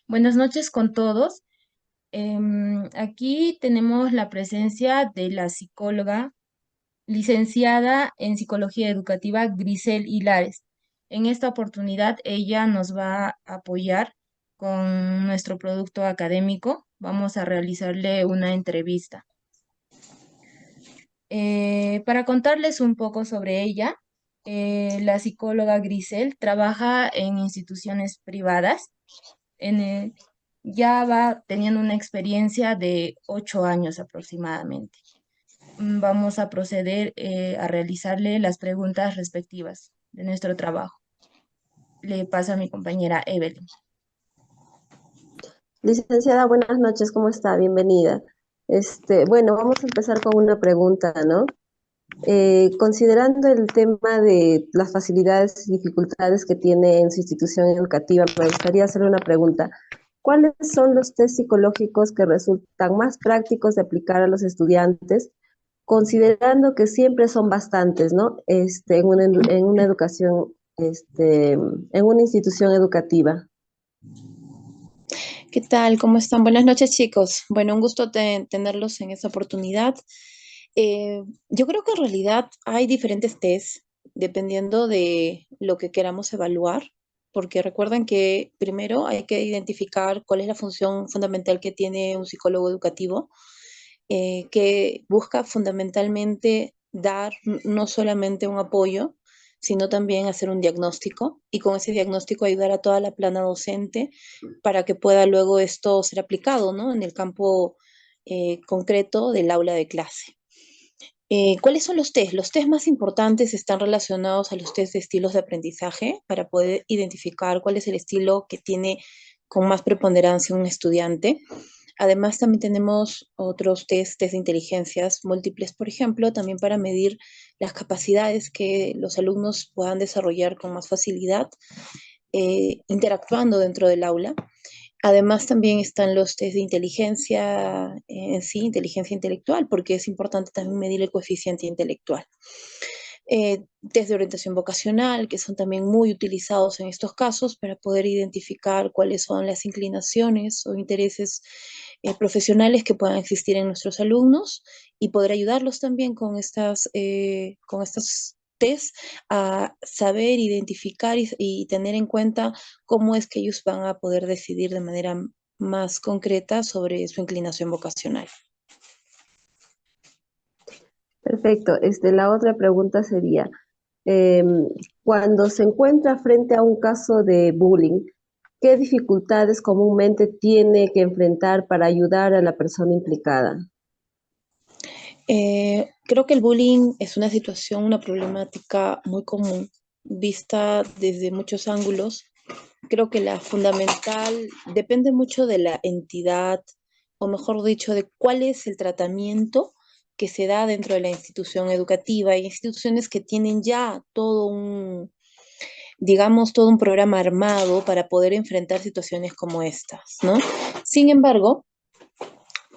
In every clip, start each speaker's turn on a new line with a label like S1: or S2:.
S1: Buenas noches con todos. Aquí tenemos la presencia de la psicóloga licenciada en Psicología Educativa Grisel Hilares. En esta oportunidad ella nos va a apoyar con nuestro producto académico. Vamos a realizarle una entrevista. Para contarles un poco sobre ella, la psicóloga Grisel trabaja en instituciones privadas ya va teniendo una experiencia de 8 años aproximadamente. Vamos a proceder a realizarle las preguntas respectivas de nuestro trabajo. Le paso a mi compañera Evelyn.
S2: Licenciada, buenas noches, ¿cómo está? Bienvenida. Bueno, vamos a empezar con una pregunta, ¿no? Considerando el tema de las facilidades y dificultades que tiene en su institución educativa, me gustaría hacerle una pregunta. ¿Cuáles son los test psicológicos que resultan más prácticos de aplicar a los estudiantes, considerando que siempre son bastantes, ¿no? En una educación, en una institución educativa.
S3: ¿Qué tal? ¿Cómo están? Buenas noches, chicos. Bueno, un gusto tenerlos en esta oportunidad. Yo creo que en realidad hay diferentes tests dependiendo de lo que queramos evaluar, porque recuerden que primero hay que identificar cuál es la función fundamental que tiene un psicólogo educativo, que busca fundamentalmente dar no solamente un apoyo, sino también hacer un diagnóstico y con ese diagnóstico ayudar a toda la plana docente para que pueda luego esto ser aplicado, ¿no? En el campo concreto del aula de clase. ¿Cuáles son los test? Los test más importantes están relacionados a los test de estilos de aprendizaje para poder identificar cuál es el estilo que tiene con más preponderancia un estudiante. Además, también tenemos otros test de inteligencias múltiples, por ejemplo, también para medir las capacidades que los alumnos puedan desarrollar con más facilidad interactuando dentro del aula. Además, también están los test de inteligencia en sí, inteligencia intelectual, porque es importante también medir el coeficiente intelectual. Test de orientación vocacional, que son también muy utilizados en estos casos para poder identificar cuáles son las inclinaciones o intereses profesionales que puedan existir en nuestros alumnos y poder ayudarlos también con estas test a saber identificar y tener en cuenta cómo es que ellos van a poder decidir de manera más concreta sobre su inclinación vocacional.
S2: Perfecto. La otra pregunta sería, em, cuando se encuentra frente a un caso de bullying, ¿qué dificultades comúnmente tiene que enfrentar para ayudar a la persona implicada?
S3: Creo que el bullying es una situación, una problemática muy común, vista desde muchos ángulos. Creo que la fundamental depende mucho de la entidad, o mejor dicho, de cuál es el tratamiento que se da dentro de la institución educativa. Hay instituciones que tienen ya todo un, digamos, todo un programa armado para poder enfrentar situaciones como estas, ¿no? Sin embargo,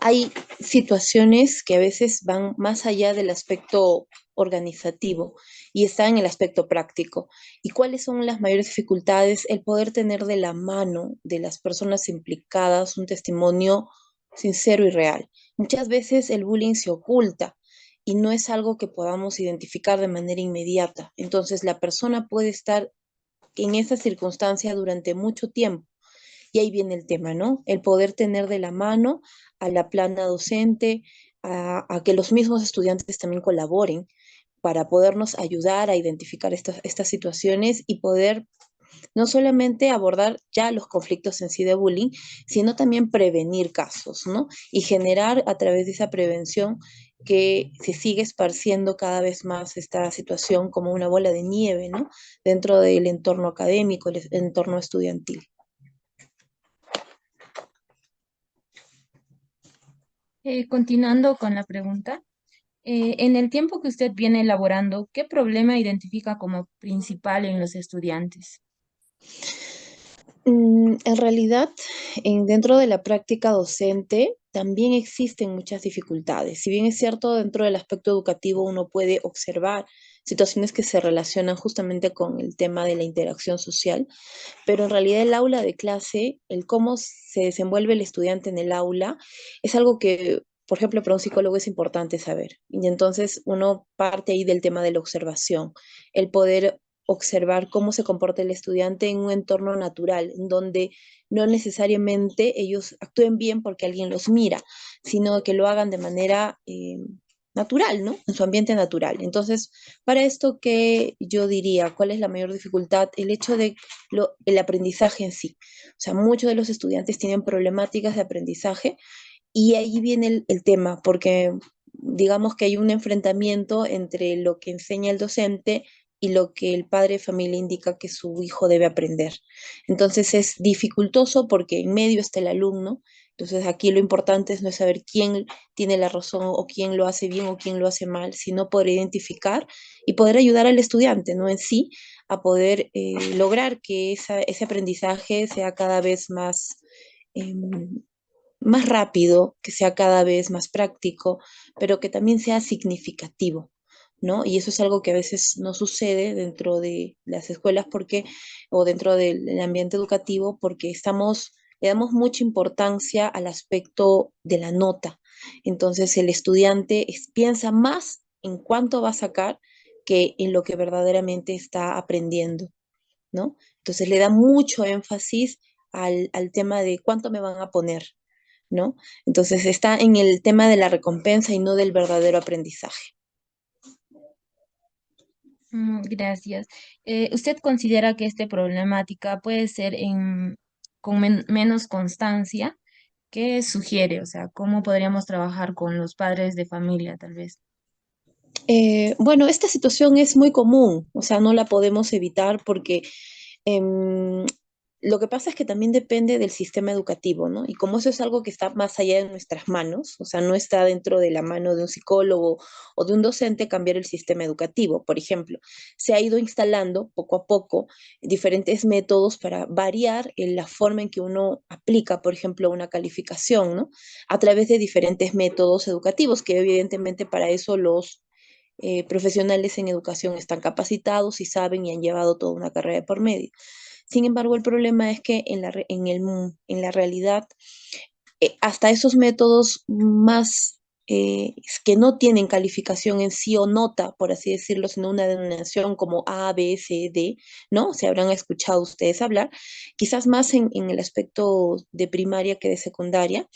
S3: hay situaciones que a veces van más allá del aspecto organizativo y están en el aspecto práctico. ¿Y cuáles son las mayores dificultades? El poder tener de la mano de las personas implicadas un testimonio sincero y real. Muchas veces el bullying se oculta y no es algo que podamos identificar de manera inmediata. Entonces la persona puede estar en esa circunstancia durante mucho tiempo. Y ahí viene el tema, ¿no? El poder tener de la mano a la plana docente, a que los mismos estudiantes también colaboren para podernos ayudar a identificar estas situaciones y poder no solamente abordar ya los conflictos en sí de bullying, sino también prevenir casos, ¿no? Y generar a través de esa prevención que se sigue esparciendo cada vez más esta situación como una bola de nieve, ¿no? Dentro del entorno académico, el entorno estudiantil.
S1: Continuando con la pregunta, en el tiempo que usted viene elaborando, ¿qué problema identifica como principal en los estudiantes?
S3: En realidad, dentro de la práctica docente también existen muchas dificultades. Si bien es cierto, dentro del aspecto educativo uno puede observar situaciones que se relacionan justamente con el tema de la interacción social, pero en realidad el aula de clase, el cómo se desenvuelve el estudiante en el aula, es algo que, por ejemplo, para un psicólogo es importante saber. Y entonces uno parte ahí del tema de la observación, el poder observar cómo se comporta el estudiante en un entorno natural, en donde no necesariamente ellos actúen bien porque alguien los mira, sino que lo hagan de manera natural, ¿no? En su ambiente natural. Entonces, para esto, ¿qué yo diría? ¿Cuál es la mayor dificultad? El hecho de el aprendizaje en sí. O sea, muchos de los estudiantes tienen problemáticas de aprendizaje y ahí viene el tema, porque digamos que hay un enfrentamiento entre lo que enseña el docente y lo que el padre de familia indica que su hijo debe aprender. Entonces es dificultoso porque en medio está el alumno. Entonces aquí lo importante es no saber quién tiene la razón o quién lo hace bien o quién lo hace mal, sino poder identificar y poder ayudar al estudiante, ¿no? En sí, a poder lograr que ese aprendizaje sea cada vez eh, más rápido, que sea cada vez más práctico, pero que también sea significativo, ¿no? Y eso es algo que a veces no sucede dentro de las escuelas porque, o dentro del ambiente educativo, porque le damos mucha importancia al aspecto de la nota. Entonces el estudiante piensa más en cuánto va a sacar que en lo que verdaderamente está aprendiendo, ¿no? Entonces le da mucho énfasis al tema de cuánto me van a poner, ¿no? Entonces está en el tema de la recompensa y no del verdadero aprendizaje.
S1: Gracias. ¿Usted considera que esta problemática puede ser con menos constancia? ¿Qué sugiere? O sea, ¿cómo podríamos trabajar con los padres de familia, tal vez?
S3: Bueno, esta situación es muy común, o sea, no la podemos evitar porque em, lo que pasa es que también depende del sistema educativo, ¿no? Y como eso es algo que está más allá de nuestras manos, o sea, no está dentro de la mano de un psicólogo o de un docente cambiar el sistema educativo. Por ejemplo, se ha ido instalando poco a poco diferentes métodos para variar en la forma en que uno aplica, por ejemplo, una calificación, ¿no? A través de diferentes métodos educativos, que evidentemente para eso los profesionales en educación están capacitados y saben y han llevado toda una carrera de por medio. Sin embargo, el problema es que en la realidad, hasta esos métodos más que no tienen calificación en sí o nota, por así decirlo, sino una denominación como A, B, C, D, ¿no? Se habrán escuchado ustedes hablar, quizás más en el aspecto de primaria que de secundaria,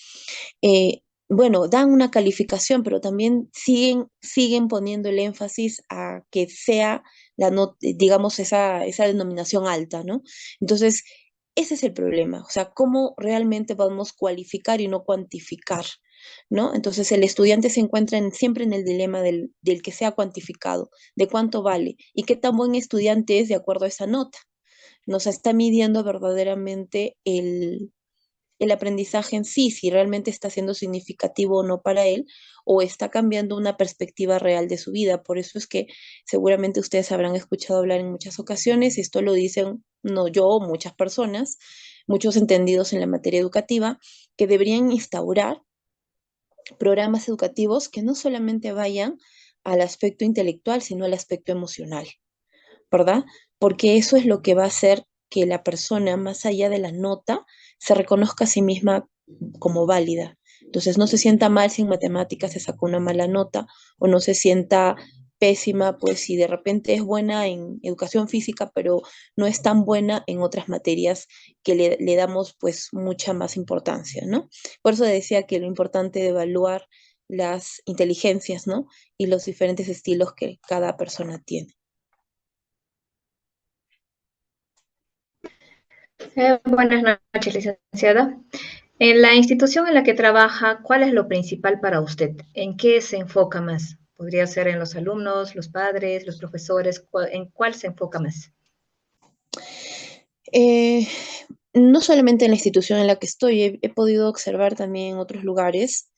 S3: bueno, dan una calificación, pero también siguen poniendo el énfasis a que sea digamos, esa denominación alta, ¿no? Entonces, ese es el problema, o sea, cómo realmente podemos cualificar y no cuantificar, ¿no? Entonces, el estudiante se encuentra siempre en el dilema del que sea cuantificado, de cuánto vale y qué tan buen estudiante es de acuerdo a esa nota. Nos está midiendo verdaderamente el aprendizaje en sí, si realmente está siendo significativo o no para él, o está cambiando una perspectiva real de su vida. Por eso es que seguramente ustedes habrán escuchado hablar en muchas ocasiones, esto lo dicen no yo, muchas personas, muchos entendidos en la materia educativa, que deberían instaurar programas educativos que no solamente vayan al aspecto intelectual, sino al aspecto emocional, ¿verdad? Porque eso es lo que va a hacer que la persona, más allá de la nota, se reconozca a sí misma como válida. Entonces, no se sienta mal si en matemáticas se sacó una mala nota o no se sienta pésima, pues si de repente es buena en educación física, pero no es tan buena en otras materias que le damos pues mucha más importancia, ¿no? Por eso decía que lo importante de evaluar las inteligencias, ¿no? Y los diferentes estilos que cada persona tiene.
S4: Buenas noches, licenciada. En la institución en la que trabaja, ¿cuál es lo principal para usted? ¿En qué se enfoca más? ¿Podría ser en los alumnos, los padres, los profesores? ¿En cuál se enfoca más?
S3: Eh, no solamente en la institución en la que estoy, he podido observar también en otros lugares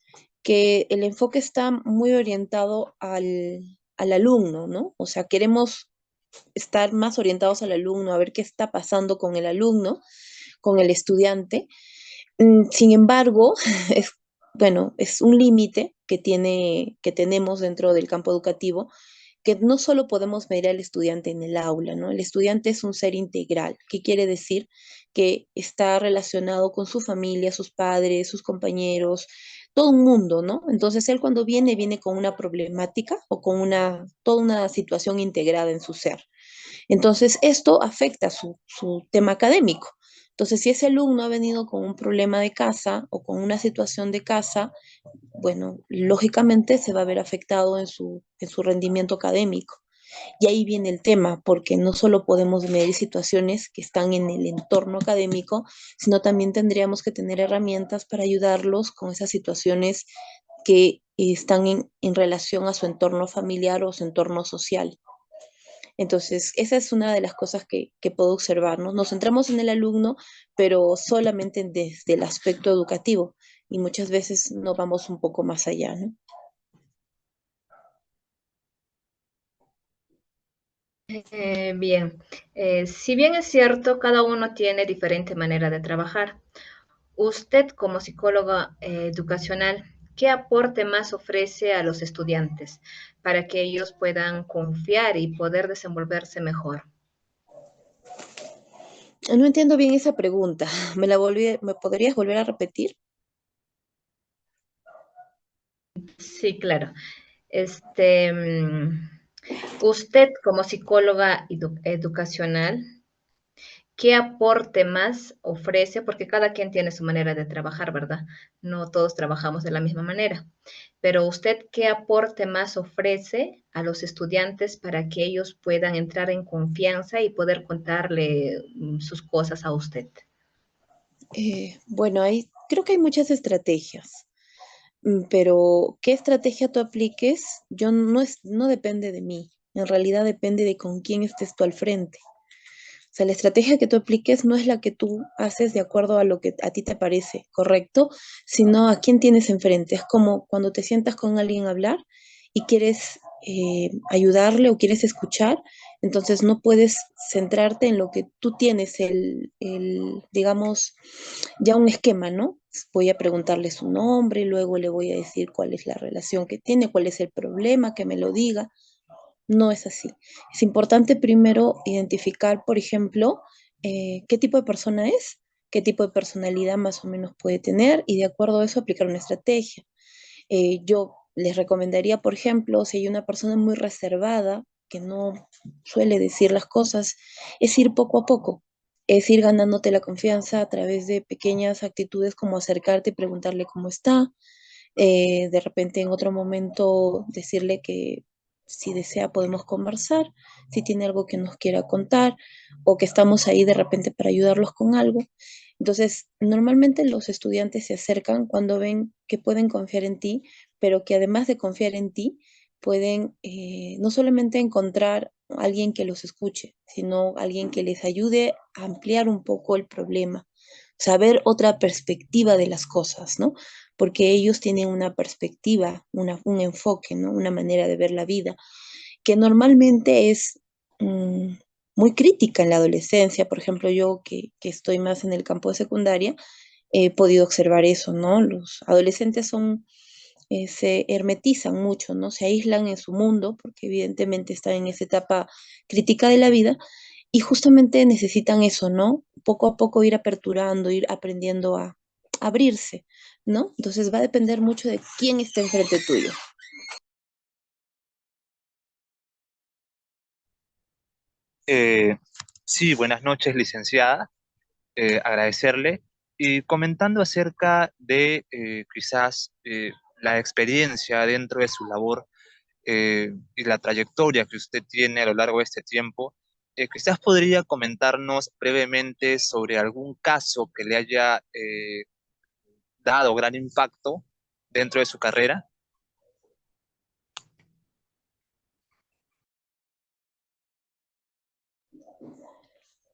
S3: que el enfoque está muy orientado al alumno, ¿no? O sea, queremos estar más orientados al alumno, a ver qué está pasando con el alumno, con el estudiante. Sin embargo, es, bueno, es un límite que tenemos dentro del campo educativo que no solo podemos medir al estudiante en el aula, ¿no? El estudiante es un ser integral. ¿Qué quiere decir? Que está relacionado con su familia, sus padres, sus compañeros, todo un mundo, ¿no? Entonces él cuando viene, viene con una problemática o con toda una situación integrada en su ser. Entonces, esto afecta su tema académico. Entonces, si ese alumno ha venido con un problema de casa o con una situación de casa, bueno, lógicamente se va a ver afectado en su rendimiento académico. Y ahí viene el tema, porque no solo podemos medir situaciones que están en el entorno académico, sino también tendríamos que tener herramientas para ayudarlos con esas situaciones que están en relación a su entorno familiar o su entorno social. Entonces, esa es una de las cosas que puedo observar, ¿no? Nos centramos en el alumno, pero solamente desde el aspecto educativo y muchas veces no vamos un poco más allá, ¿no?
S4: Bien, si bien es cierto, cada uno tiene diferente manera de trabajar. Usted, como psicóloga educacional, ¿qué aporte más ofrece a los estudiantes para que ellos puedan confiar y poder desenvolverse mejor?
S3: No entiendo bien esa pregunta. ¿Me podrías volver a repetir?
S4: Sí, claro. Este, usted, como psicóloga educacional, ¿qué aporte más ofrece? Porque cada quien tiene su manera de trabajar, ¿verdad? No todos trabajamos de la misma manera. Pero usted, ¿qué aporte más ofrece a los estudiantes para que ellos puedan entrar en confianza y poder contarle sus cosas a usted?
S3: Bueno, creo que hay muchas estrategias, pero qué estrategia tú apliques, no depende de mí. En realidad depende de con quién estés tú al frente. O sea, la estrategia que tú apliques no es la que tú haces de acuerdo a lo que a ti te parece correcto, sino a quién tienes enfrente. Es como cuando te sientas con alguien a hablar y quieres ayudarle o quieres escuchar, entonces no puedes centrarte en lo que tú tienes, digamos, ya un esquema, ¿no? Voy a preguntarle su nombre, luego le voy a decir cuál es la relación que tiene, cuál es el problema, que me lo diga. No es así. Es importante primero identificar, por ejemplo, qué tipo de persona es, qué tipo de personalidad más o menos puede tener y de acuerdo a eso aplicar una estrategia. Yo les recomendaría, por ejemplo, si hay una persona muy reservada que no suele decir las cosas, es ir poco a poco, es ir ganándote la confianza a través de pequeñas actitudes como acercarte y preguntarle cómo está, de repente en otro momento decirle que si desea podemos conversar, si tiene algo que nos quiera contar o que estamos ahí de repente para ayudarlos con algo. Entonces, normalmente los estudiantes se acercan cuando ven que pueden confiar en ti, pero que además de confiar en ti, pueden no solamente encontrar alguien que los escuche, sino alguien que les ayude a ampliar un poco el problema, saber otra perspectiva de las cosas, ¿no? Porque ellos tienen una perspectiva, un enfoque, ¿no? Una manera de ver la vida, que normalmente es muy crítica en la adolescencia. Por ejemplo, yo que estoy más en el campo de secundaria, he podido observar eso, ¿no? Los adolescentes se hermetizan mucho, ¿no? Se aíslan en su mundo, porque evidentemente están en esa etapa crítica de la vida, y justamente necesitan eso, ¿no? Poco a poco ir aperturando, ir aprendiendo a abrirse, ¿no? Entonces va a depender mucho de quién está enfrente tuyo.
S5: Eh, sí, buenas noches, licenciada. Agradecerle y comentando acerca de quizás la experiencia dentro de su labor y la trayectoria que usted tiene a lo largo de este tiempo, quizás podría comentarnos brevemente sobre algún caso que le haya dado gran impacto dentro de su carrera.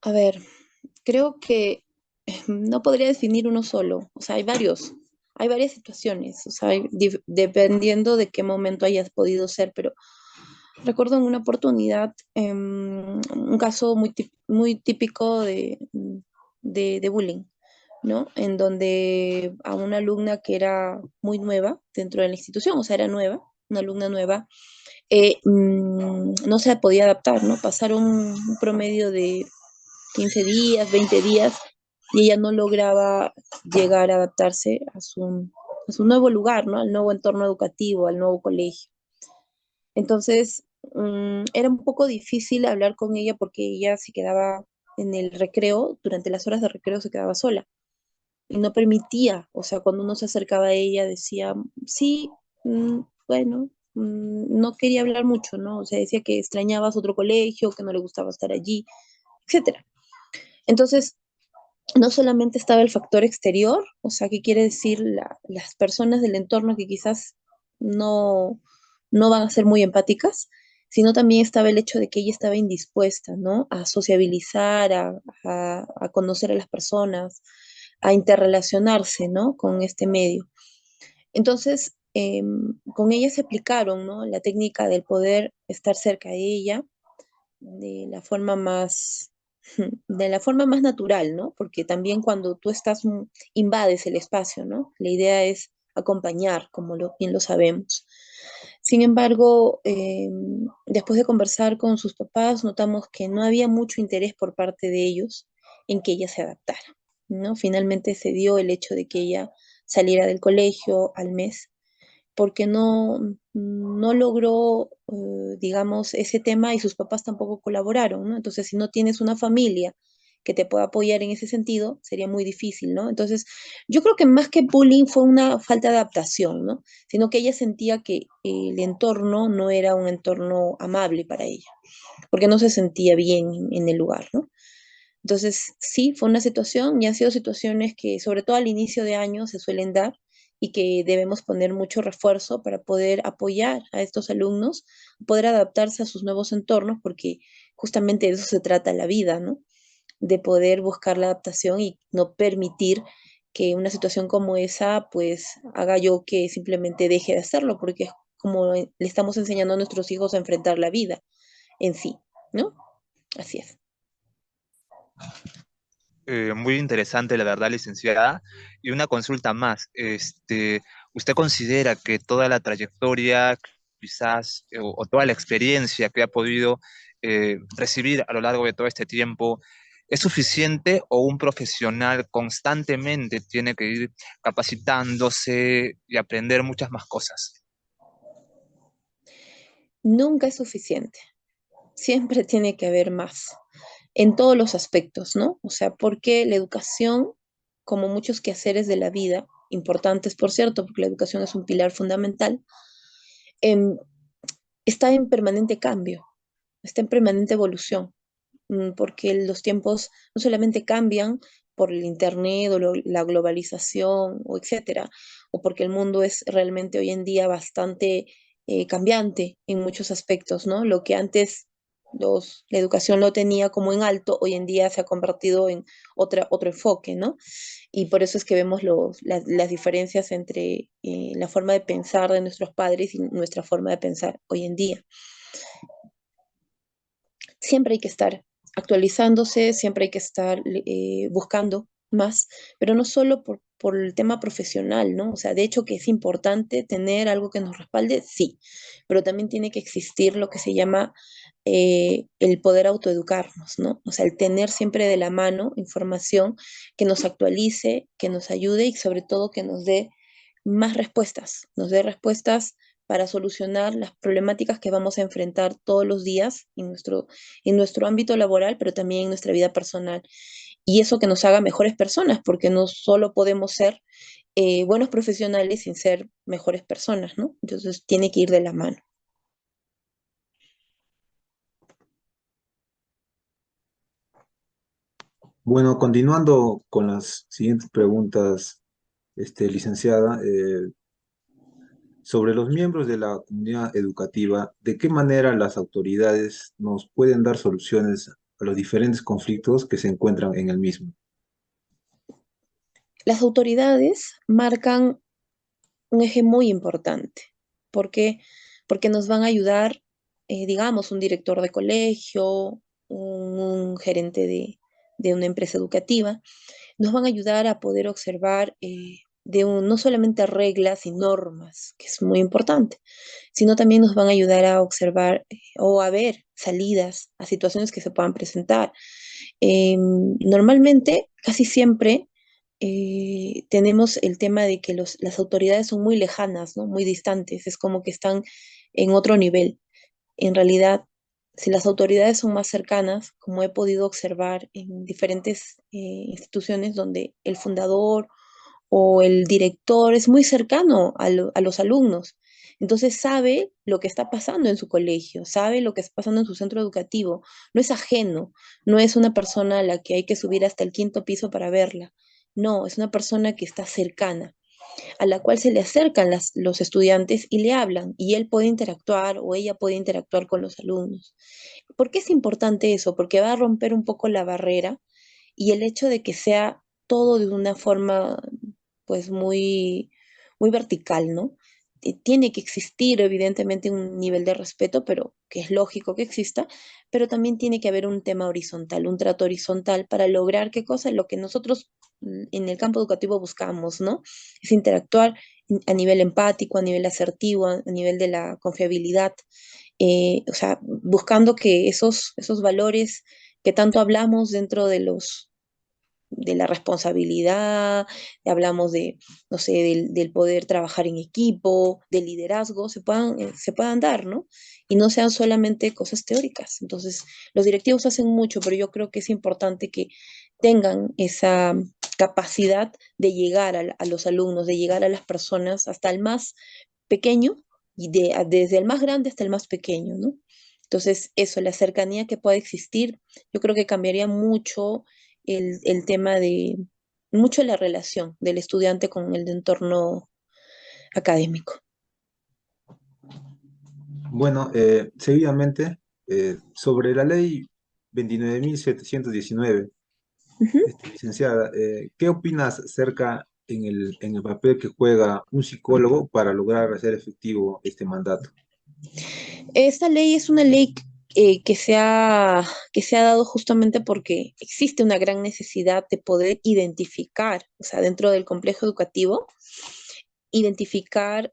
S3: A ver, creo que no podría definir uno solo, o sea, hay varias situaciones, o sea, dependiendo de qué momento hayas podido ser, pero recuerdo en una oportunidad un caso muy típico de bullying, ¿no? En donde a una alumna que era muy nueva dentro de la institución, o sea, era nueva, una alumna nueva, no se podía adaptar, ¿no? Pasaron un promedio de 15 días, 20 días, y ella no lograba llegar a adaptarse a su nuevo lugar, ¿no? Al nuevo entorno educativo, al nuevo colegio. Entonces, era un poco difícil hablar con ella porque ella se quedaba en el recreo, durante las horas de recreo se quedaba sola y no permitía, o sea, cuando uno se acercaba a ella decía, sí, bueno, no quería hablar mucho, ¿no? O sea, decía que extrañaba su otro colegio, que no le gustaba estar allí, etcétera. Entonces, no solamente estaba el factor exterior, o sea, ¿qué quiere decir las personas del entorno que quizás no, no van a ser muy empáticas, sino también estaba el hecho de que ella estaba indispuesta, ¿no? A sociabilizar, a conocer a las personas, a interrelacionarse, ¿no? Con este medio. Entonces, con ella se aplicaron, ¿no? La técnica del poder estar cerca de ella de la forma más, de la forma más natural, ¿no? Porque también cuando tú estás, invades el espacio, ¿no? La idea es acompañar, como bien lo sabemos. Sin embargo, después de conversar con sus papás, notamos que no había mucho interés por parte de ellos en que ella se adaptara, ¿no? Finalmente se dio el hecho de que ella saliera del colegio al mes porque no logró, digamos, ese tema y sus papás tampoco colaboraron, ¿no? Entonces, si no tienes una familia que te pueda apoyar en ese sentido, sería muy difícil, ¿no? Entonces, yo creo que más que bullying fue una falta de adaptación, ¿no? Sino que ella sentía que el entorno no era un entorno amable para ella, porque no se sentía bien en el lugar, ¿no? Entonces, sí, fue una situación y han sido situaciones que, sobre todo al inicio de año, se suelen dar y que debemos poner mucho refuerzo para poder apoyar a estos alumnos, poder adaptarse a sus nuevos entornos, porque justamente de eso se trata la vida, ¿no? De poder buscar la adaptación y no permitir que una situación como esa, pues, haga yo que simplemente deje de hacerlo, porque es como le estamos enseñando a nuestros hijos a enfrentar la vida en sí, ¿no? Así es.
S5: Muy interesante, la verdad, licenciada. Y una consulta más. ¿Usted considera que toda la trayectoria, quizás, o toda la experiencia que ha podido recibir a lo largo de todo este tiempo, es suficiente o un profesional constantemente tiene que ir capacitándose y aprender muchas más cosas?
S3: Nunca es suficiente. Siempre tiene que haber más, en todos los aspectos, ¿no? O sea, porque la educación, como muchos quehaceres de la vida, importantes por cierto, porque la educación es un pilar fundamental, em, está en permanente cambio, está en permanente evolución, porque los tiempos no solamente cambian por el internet o la globalización o etcétera, o porque el mundo es realmente hoy en día bastante cambiante en muchos aspectos, ¿no? Lo que antes la educación lo tenía como en alto, hoy en día se ha convertido en otro enfoque, ¿no? Y por eso es que vemos las diferencias entre la forma de pensar de nuestros padres y nuestra forma de pensar hoy en día. Siempre hay que estar actualizándose, siempre hay que estar buscando más, pero no solo por el tema profesional, ¿no? O sea, de hecho que es importante tener algo que nos respalde, sí, pero también tiene que existir lo que se llama el poder autoeducarnos, ¿no? O sea, el tener siempre de la mano información que nos actualice, que nos ayude y sobre todo que nos dé más respuestas, nos dé respuestas para solucionar las problemáticas que vamos a enfrentar todos los días en nuestro ámbito laboral, pero también en nuestra vida personal. Y eso que nos haga mejores personas, porque no solo podemos ser buenos profesionales sin ser mejores personas, ¿no? Entonces tiene que ir de la mano.
S6: Bueno, continuando con las siguientes preguntas, licenciada, sobre los miembros de la comunidad educativa, ¿de qué manera las autoridades nos pueden dar soluciones a los diferentes conflictos que se encuentran en el mismo?
S3: Las autoridades marcan un eje muy importante. ¿Por qué? Porque nos van a ayudar, digamos, un director de colegio, un gerente de una empresa educativa, nos van a ayudar a poder observar no solamente reglas y normas, que es muy importante, sino también nos van a ayudar a observar o a ver salidas a situaciones que se puedan presentar. Normalmente, casi siempre, tenemos el tema de que las autoridades son muy lejanas, ¿no? Muy distantes, es como que están en otro nivel. En realidad, si las autoridades son más cercanas, como he podido observar en diferentes instituciones donde el fundador o el director es muy cercano a los alumnos, entonces sabe lo que está pasando en su colegio, sabe lo que está pasando en su centro educativo, no es ajeno, no es una persona a la que hay que subir hasta el quinto piso para verla, no, es una persona que está cercana, a la cual se le acercan los estudiantes y le hablan, y él puede interactuar o ella puede interactuar con los alumnos. ¿Por qué es importante eso? Porque va a romper un poco la barrera y el hecho de que sea todo de una forma pues muy vertical, ¿no? Tiene que existir evidentemente un nivel de respeto, pero que es lógico que exista, pero también tiene que haber un tema horizontal, un trato horizontal para lograr qué cosa, lo que nosotros en el campo educativo buscamos, ¿no? Es interactuar a nivel empático, a nivel asertivo, a nivel de la confiabilidad, o sea, buscando que esos valores que tanto hablamos dentro de la responsabilidad, hablamos de, no sé, del poder trabajar en equipo, del liderazgo, se puedan dar, ¿no? Y no sean solamente cosas teóricas. Entonces, los directivos hacen mucho, pero yo creo que es importante que tengan esa capacidad de llegar a los alumnos, de llegar a las personas, hasta el más pequeño, y desde el más grande hasta el más pequeño, ¿no? Entonces, eso, la cercanía que pueda existir, yo creo que cambiaría mucho el tema de, mucho la relación del estudiante con el entorno académico.
S6: Bueno, seguidamente, sobre la ley 29.719,
S3: Ujú.
S6: licenciada, ¿qué opinas acerca en el papel que juega un psicólogo para lograr hacer efectivo este mandato?
S3: Esta ley es una ley que se ha dado justamente porque existe una gran necesidad de poder identificar, o sea, dentro del complejo educativo, identificar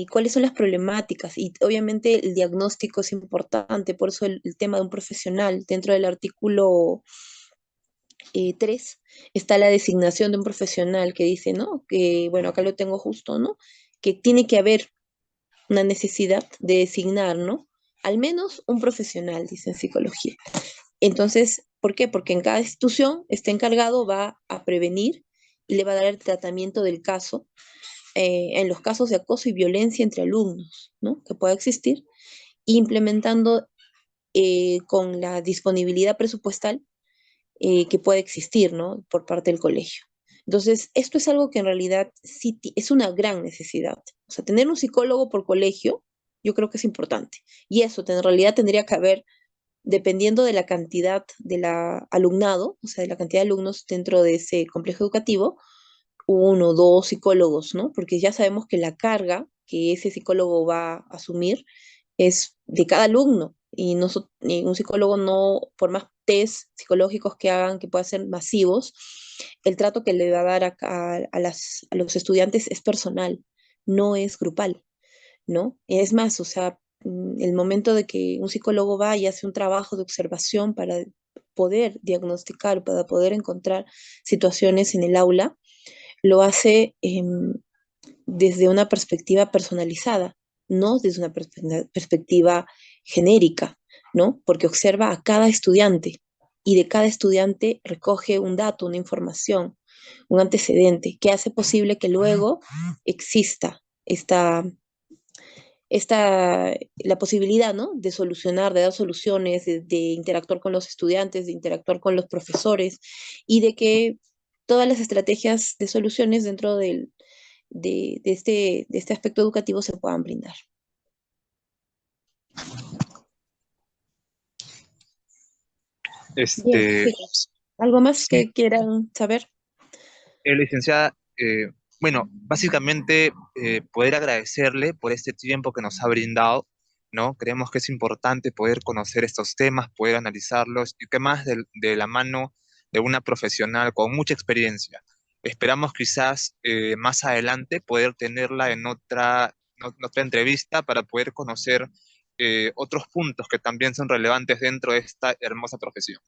S3: cuáles son las problemáticas y obviamente el diagnóstico es importante, por eso el tema de un profesional dentro del artículo 3 está la designación de un profesional que dice, ¿no? Que, bueno, acá lo tengo justo, ¿no? Que tiene que haber una necesidad de designar, ¿no? Al menos un profesional, dice en psicología. Entonces, ¿por qué? Porque en cada institución este encargado va a prevenir y le va a dar el tratamiento del caso en los casos de acoso y violencia entre alumnos, ¿no? Que pueda existir, implementando con la disponibilidad presupuestal que puede existir, ¿no? Por parte del colegio. Entonces, esto es algo que en realidad sí es una gran necesidad. O sea, tener un psicólogo por colegio, yo creo que es importante. Y eso en realidad tendría que haber, dependiendo de la cantidad de la alumnado, o sea, de la cantidad de alumnos dentro de ese complejo educativo, uno, dos psicólogos, ¿no? Porque ya sabemos que la carga que ese psicólogo va a asumir es de cada alumno y un psicólogo no, por más test psicológicos que hagan, que puedan ser masivos, el trato que le va a dar a los estudiantes es personal, no es grupal, ¿no? Es más, o sea, el momento de que un psicólogo va y hace un trabajo de observación para poder diagnosticar, para poder encontrar situaciones en el aula, lo hace desde una perspectiva personalizada, no desde una perspectiva genérica, ¿no? Porque observa a cada estudiante y de cada estudiante recoge un dato, una información, un antecedente que hace posible que luego exista la posibilidad, ¿no? De solucionar, de dar soluciones, de interactuar con los estudiantes, de interactuar con los profesores y de que todas las estrategias de soluciones dentro de este aspecto educativo se puedan brindar. Bien,
S5: Este,
S3: chicos, ¿algo más
S5: sí,
S3: que quieran saber?
S5: licenciada, bueno, básicamente poder agradecerle por este tiempo que nos ha brindado, ¿no? Creemos que es importante poder conocer estos temas, poder analizarlos y que más de la mano de una profesional con mucha experiencia. Esperamos quizás más adelante poder tenerla en otra entrevista para poder conocer otros puntos que también son relevantes dentro de esta hermosa profesión.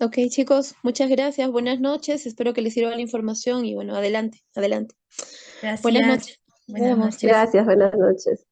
S3: Ok, chicos, muchas gracias. Buenas noches. Espero que les sirva la información y bueno, adelante, adelante. Buenas
S1: Gracias.
S3: noches. Nos
S1: Buenas
S3: vemos.
S1: noches.
S2: Gracias, buenas noches.